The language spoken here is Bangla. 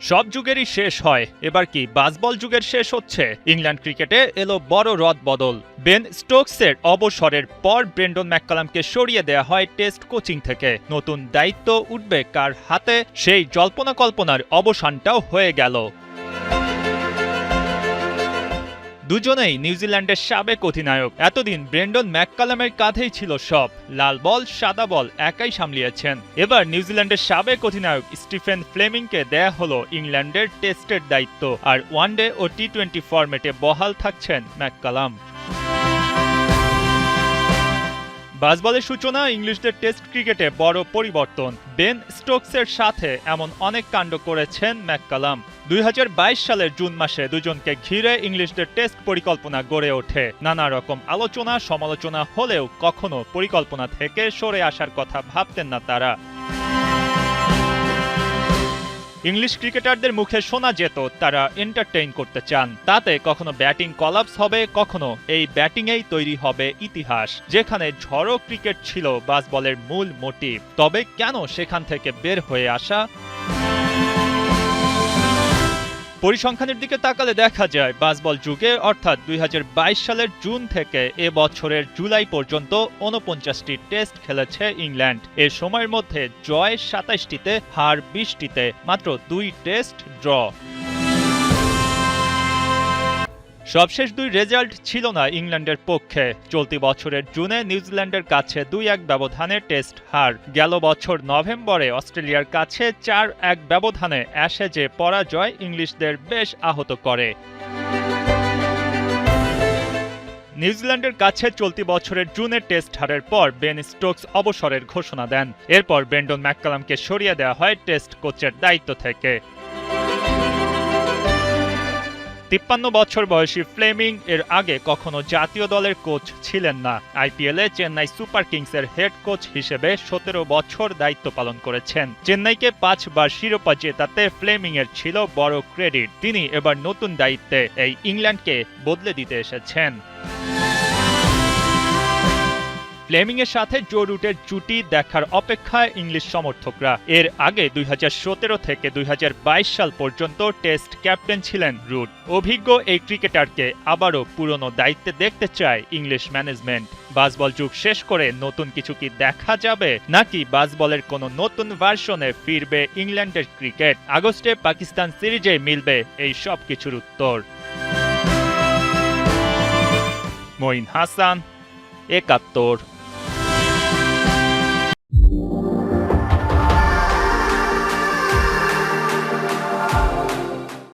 সব যুগেরই শেষ হয়, এবার কি বাসবল যুগের শেষ হচ্ছে? ইংল্যান্ড ক্রিকেটে এলো বড় রদবদল। বেন স্টোকসের অবসরের পর ব্রেন্ডন ম্যাককালামকে সরিয়ে দেয়া হয় টেস্ট কোচিং থেকে। নতুন দায়িত্ব উঠবে কার হাতে, সেই জল্পনা কল্পনার অবসানটাও হয়ে গেল। দুজনেই নিউজিল্যান্ডের সাবেক অধিনায়ক। এতদিন ব্রেন্ডন ম্যাককালামের কাঁধেই ছিল সব, লাল বল সাদা বল একাই সামলিয়েছেন। এবার নিউজিল্যান্ডের সাবেক অধিনায়ক স্টিফেন ফ্লেমিংকে দেয়া হলো ইংল্যান্ডের টেস্টের দায়িত্ব, আর ওয়ানডে ও টি-20 ফরম্যাটে বহাল থাকছেন ম্যাককালাম। বাসবলের সূচনা ইংলিশদের টেস্ট ক্রিকেটে বড় পরিবর্তন। বেন স্টোকসের সাথে এমন অনেক কাণ্ড করেছেন ম্যাককালাম। 2022 সালের জুন মাসে দুজনকে ঘিরে ইংলিশদের টেস্ট পরিকল্পনা গড়ে ওঠে। নানা রকম আলোচনা সমালোচনা হলেও কখনো পরিকল্পনা থেকে সরে আসার কথা ভাবতেন না তারা। ইংলিশ ক্রিকেটারদের মুখে শোনা যেত তারা এন্টারটেইন করতে চান, তাতে কখনো ব্যাটিং কলাপস হবে, কখনো এই ব্যাটিংয়েই তৈরি হবে ইতিহাস। যেখানে ঝড়ো ক্রিকেট ছিল বাসবলের মূল মোটিভ, তবে কেন সেখান থেকে বের হয়ে আসা? পরিসংখ্যানের দিকে তাকালে দেখা যায় বাসবল যুগে অর্থাৎ 2022 সালের জুন থেকে এ বছরের জুলাই পর্যন্ত 49টি টেস্ট খেলেছে ইংল্যান্ড। এ সময়ের মধ্যে জয় 27টিতে, হার 20টিতে, মাত্র 2 টেস্ট ড্র। সবশেষ 2 রেজাল্ট ছিল না ইংল্যান্ডের পক্ষে। চলতি বছরের জুনে নিউজিল্যান্ডের কাছে 2-1 ব্যবধানে টেস্ট হার। গেল বছর নভেম্বরে অস্ট্রেলিয়ার কাছে 4-1 ব্যবধানে অ্যাশেজে পরাজয় ইংলিশদের বেশ আহত করে। নিউজিল্যান্ডের কাছে চলতি বছরের জুনের টেস্ট হারের পর বেন স্টোকস অবসরের ঘোষণা দেন। এরপর ব্রেন্ডন ম্যাককালামকে সরিয়ে দেওয়া হয় টেস্ট কোচের দায়িত্ব থেকে। 53 বছর বয়সী ফ্লেমিং এর আগে কখনো জাতীয় দলের কোচ ছিলেন না। আইপিএলে চেন্নাই সুপার কিংসের হেড কোচ হিসেবে 17 বছর দায়িত্ব পালন করেছেন। চেন্নাইকে 5 বার শিরোপা জেতাতে ফ্লেমিং এর ছিল বড় ক্রেডিট। তিনি এবার নতুন দায়িত্বে এই ইংল্যান্ডকে বদলে দিতে এসেছেন। ফ্লেমিং এর সাথে জো রুটের জুটি দেখার অপেক্ষায় ইংলিশ সমর্থকরা। এর আগে 2017 থেকে 2022 সাল পর্যন্ত টেস্ট ক্যাপ্টেন ছিলেন রুট। অভিজ্ঞ এই ক্রিকেটারকে আবারও পুরনো দায়িত্বে দেখতে চায় ইংলিশ ম্যানেজমেন্ট। বাসবল যুগ শেষ করে নতুন কিছু কি দেখা যাবে, নাকি বাসবলের কোনো নতুন ভার্সনে ফিরবে ইংল্যান্ডের ক্রিকেট? আগস্টে পাকিস্তান সিরিজে মিলবে এই সব কিছুর উত্তর। মঈন হাসান, 71।